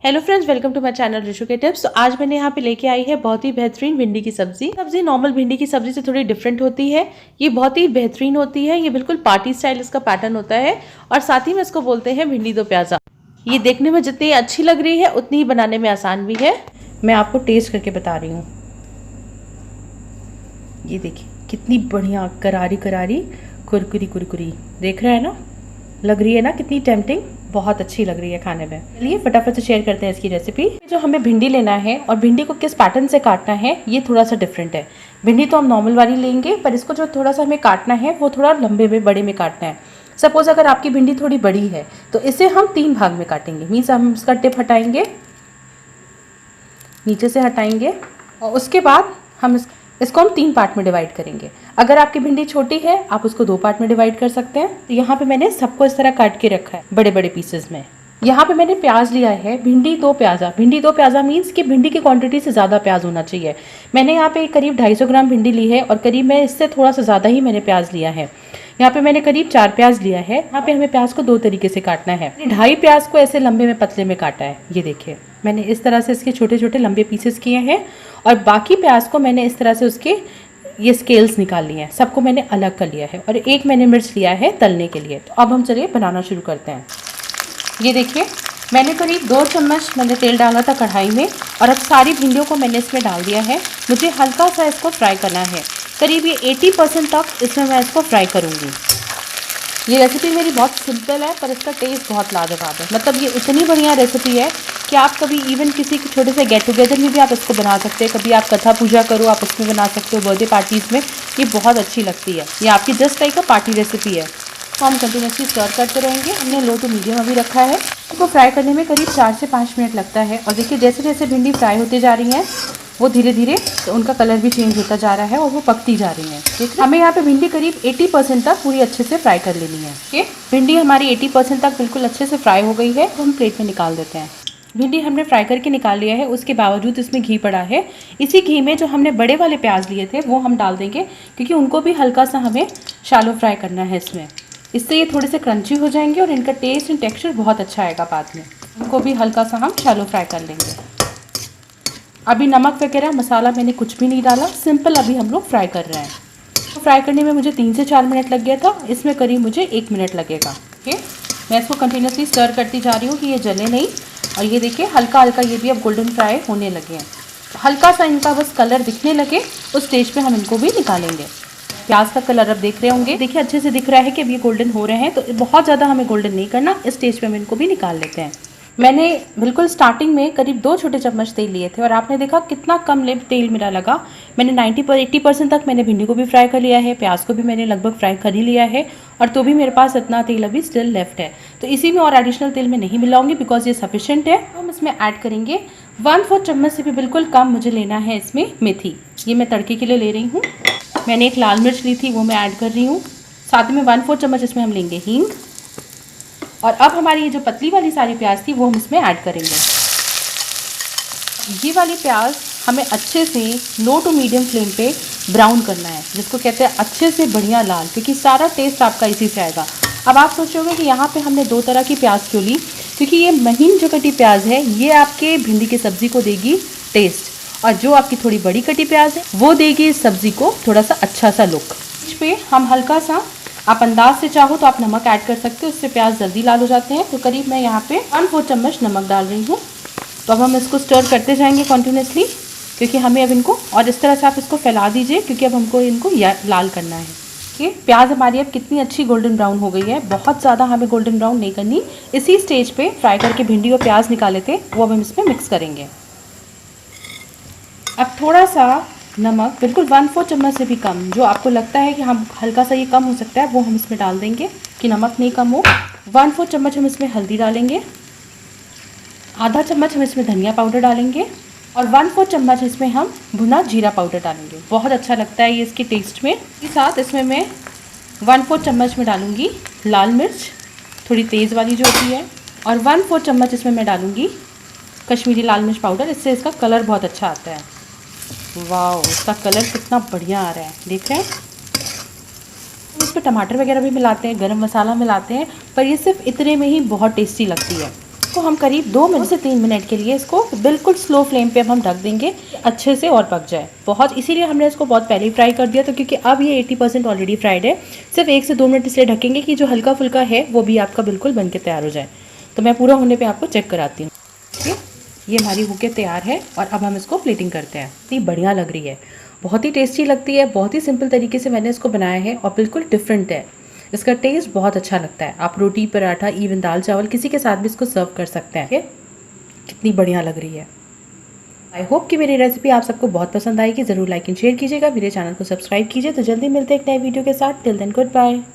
Hello friends, welcome to my channel Rishu के tips. तो आज मैंने यहाँ पे लेके आई है बहुत ही बेहतरीन भिंडी की सब्जी नॉर्मल भिंडी की सब्जी से थोड़ी डिफरेंट होती है। ये बहुत ही बेहतरीन होती है। ये बिल्कुल पार्टी स्टाइल इसका पैटर्न होता है और साथ ही में इसको बोलते हैं भिंडी दो प्याजा। ये देखने में जितनी अच्छी लग रही है उतनी ही बनाने में आसान भी है। मैं आपको टेस्ट करके बता रही हूँ। ये देखिए कितनी बढ़िया करारी करारी कुरकुरी कुरकुरी देख रहे हैं ना, लग रही है ना कितनी टेम्पटिंग, बहुत अच्छी लग रही है खाने में। चलिए फटाफट से शेयर करते हैं इसकी रेसिपी। जो हमें भिंडी लेना है और भिंडी को किस पैटर्न से काटना है ये थोड़ा सा डिफरेंट है। भिंडी तो हम नॉर्मल वाली लेंगे, पर इसको जो थोड़ा सा हमें काटना है वो थोड़ा लंबे में बड़े में काटना है। सपोज अगर आपकी भिंडी थोड़ी बड़ी है तो इसे हम 3 भाग में काटेंगे। मीन्स हम इसका टिप हटाएंगे, नीचे से हटाएंगे और उसके बाद हम इसको हम 3 पार्ट में डिवाइड करेंगे। अगर आपकी भिंडी छोटी है आप उसको 2 पार्ट में डिवाइड कर सकते हैं। तो यहाँ पे मैंने सबको इस तरह काट के रखा है बड़े बड़े पीसेस में। यहाँ पे मैंने प्याज लिया है भिंडी 2 प्याजा। भिंडी 2 प्याजा मीन्स कि भिंडी की क्वांटिटी से ज़्यादा प्याज होना चाहिए। मैंने यहाँ पे करीब 250 ग्राम भिंडी ली है और करीब मैं इससे थोड़ा सा ज़्यादा ही मैंने प्याज लिया है। यहाँ पे मैंने करीब 4 प्याज लिया है। यहाँ पे हमें प्याज को 2 तरीके से काटना है। 2.5 प्याज को ऐसे लंबे में पतले में काटा है। ये देखिए मैंने इस तरह से इसके छोटे छोटे लंबे पीसेस किए हैं और बाकी प्याज को मैंने इस तरह से उसके ये स्केल्स निकाल लिए हैं। सबको मैंने अलग कर लिया है और एक मैंने मिर्च लिया है तलने के लिए। तो अब हम चलिए बनाना शुरू करते हैं। ये देखिए मैंने करीब 2 चम्मच मैंने तेल डाला था कढ़ाई में और अब सारी भिंडियों को मैंने इसमें डाल दिया है। मुझे हल्का सा इसको फ्राई करना है, करीब ये 80% तक इसमें मैं इसको फ्राई करूँगी। ये रेसिपी मेरी बहुत सिंपल है पर इसका टेस्ट बहुत लाजवाब है। मतलब ये इतनी बढ़िया रेसिपी है कि आप कभी इवन किसी के छोटे से गेट टुगेदर में भी आप इसको बना सकते हैं। कभी आप कथा पूजा करो आप उसमें बना सकते हो, बर्थडे पार्टीज़ में ये बहुत अच्छी लगती है। ये आपकी just like a party recipe है। तो हम कंटिन्यूसली स्टर करते रहेंगे। हमने लो टू मीडियम अभी रखा है। इसको फ्राई करने में करीब 4 से 5 मिनट लगता है। और देखिए जैसे जैसे भिंडी फ्राई होती जा रही हैं वो धीरे धीरे तो उनका कलर भी चेंज होता जा रहा है और वो पकती जा रही है। ठीक है, हमें यहाँ पे भिंडी करीब 80% तक पूरी अच्छे से फ्राई कर लेनी है। ठीक है, भिंडी हमारी 80% तक बिल्कुल अच्छे से फ्राई हो गई है। तो हम प्लेट में निकाल देते हैं। भिंडी हमने फ्राई करके निकाल लिया है, उसके बावजूद इसमें घी पड़ा है। इसी घी में जो हमने बड़े वाले प्याज लिए थे वो हम डाल देंगे क्योंकि उनको भी हल्का सा हमें शैलो फ्राई करना है इसमें। इससे ये थोड़े से क्रंची हो जाएंगे और इनका टेस्ट एंड टेक्सचर बहुत अच्छा आएगा बाद में। उनको भी हल्का सा हम शैलो फ्राई कर लेंगे। अभी नमक वगैरह मसाला मैंने कुछ भी नहीं डाला, सिंपल अभी हम लोग फ्राई कर रहे हैं। तो फ्राई करने में मुझे 3 से 4 मिनट लग गया था, इसमें करीब मुझे 1 मिनट लगेगा। ठीक है, मैं इसको कंटिन्यूसली स्टर करती जा रही हूँ कि ये जले नहीं। और ये देखिए हल्का हल्का ये भी अब गोल्डन फ्राई होने लगे हैं। हल्का सा इनका बस कलर दिखने लगे उस स्टेज पे हम इनको भी निकालेंगे। प्याज का कलर अब देख रहे होंगे, देखिए अच्छे से दिख रहा है कि अब ये गोल्डन हो रहे हैं। तो बहुत ज़्यादा हमें गोल्डन नहीं करना, इस स्टेज पे हम इनको भी निकाल लेते हैं। मैंने बिल्कुल स्टार्टिंग में करीब 2 छोटे चम्मच तेल लिए थे और आपने देखा कितना कम तेल मेरा लगा। मैंने 80% तक मैंने भिंडी को भी फ्राई कर लिया है, प्याज को भी मैंने लगभग फ्राई कर ही लिया है और तो भी मेरे पास इतना तेल अभी स्टिल लेफ्ट है। तो इसी में और एडिशनल तेल मैं नहीं मिलाऊंगी बिकॉज ये सफिशिएंट है। तो हम इसमें ऐड करेंगे 1/4 चम्मच से भी बिल्कुल कम मुझे लेना है इसमें मेथी। ये मैं तड़के के लिए ले रही हूँ। मैंने एक लाल मिर्च ली थी वो मैं ऐड कर रही हूँ। साथ में 1/4 चम्मच इसमें हम लेंगे हींग। और अब हमारी ये जो पतली वाली सारी प्याज थी वो हम इसमें ऐड करेंगे। ये वाली प्याज हमें अच्छे से लो टू मीडियम फ्लेम पे ब्राउन करना है, जिसको कहते हैं अच्छे से बढ़िया लाल, क्योंकि सारा टेस्ट आपका इसी से आएगा। अब आप सोचोगे कि यहाँ पे हमने 2 तरह की प्याज क्यों ली, क्योंकि ये महीन जो कटी प्याज है ये आपके भिंडी की सब्ज़ी को देगी टेस्ट और जो आपकी थोड़ी बड़ी कटी प्याज है वो देगी इस सब्ज़ी को थोड़ा सा अच्छा सा लुक। इस पे हम हल्का सा, आप अंदाज से चाहो तो आप नमक ऐड कर सकते हो, उससे प्याज जल्दी लाल हो जाते हैं। तो करीब मैं यहाँ पे 1/4 चम्मच नमक डाल रही हूँ। तो अब हम इसको स्टर करते जाएंगे कॉन्टिन्यूसली, क्योंकि हमें अब इनको और इस तरह से आप इसको फैला दीजिए क्योंकि अब हमको इनको लाल करना है। ठीक, प्याज हमारी अब कितनी अच्छी गोल्डन ब्राउन हो गई है। बहुत ज़्यादा हमें गोल्डन ब्राउन नहीं करनी। इसी स्टेज पे फ्राई करके भिंडी और प्याज निकाले थे वो अब हम इसमें मिक्स करेंगे। अब थोड़ा सा नमक, बिल्कुल 1/4 चम्मच से भी कम, जो आपको लगता है कि हम हल्का सा ये कम हो सकता है वो हम इसमें डाल देंगे कि नमक नहीं कम हो। 1/4 चम्मच हम इसमें हल्दी डालेंगे, आधा चम्मच हम इसमें धनिया पाउडर डालेंगे और 1/4 चम्मच इसमें हम भुना जीरा पाउडर डालेंगे। बहुत अच्छा लगता है ये इसके टेस्ट में। इसके साथ इसमें मैं 1/4 चम्मच में डालूँगी लाल मिर्च, थोड़ी तेज़ वाली जो होती है, और 1/4 चम्मच इसमें मैं डालूँगी कश्मीरी लाल मिर्च पाउडर। इससे इसका कलर बहुत अच्छा आता है। वाह, इसका कलर कितना बढ़िया आ रहा है, देख रहे हैं। इस पर टमाटर वगैरह भी मिलाते हैं, गरम मसाला मिलाते हैं, पर ये सिर्फ इतने में ही बहुत टेस्टी लगती है। इसको हम करीब 2 से 3 मिनट के लिए इसको बिल्कुल स्लो फ्लेम पे हम ढक देंगे अच्छे से और पक जाए। बहुत इसीलिए हमने इसको बहुत पहले ही फ्राई कर दिया, तो क्योंकि अब ये 80% ऑलरेडी फ्राइड है। सिर्फ 1 से 2 मिनट इसलिए ढकेंगे कि जो हल्का फुल्का है वो भी आपका बिल्कुल बन के तैयार हो जाए। तो मैं पूरा होने पर आपको चेक कराती हूँ। ठीक है, ये हमारी होके तैयार है और अब हम इसको प्लेटिंग करते हैं। इतनी बढ़िया लग रही है, बहुत ही टेस्टी लगती है। बहुत ही सिंपल तरीके से मैंने इसको बनाया है और बिल्कुल डिफरेंट है। इसका टेस्ट बहुत अच्छा लगता है। आप रोटी, पराठा, इवन दाल चावल किसी के साथ भी इसको सर्व कर सकते हैं। कितनी बढ़िया लग रही है। आई होप कि मेरी रेसिपी आप सबको बहुत पसंद आएगी। ज़रूर लाइक एंड शेयर कीजिएगा, मेरे चैनल को सब्सक्राइब कीजिए। तो जल्दी मिलते हैं एक नए वीडियो के साथ। Till then good bye.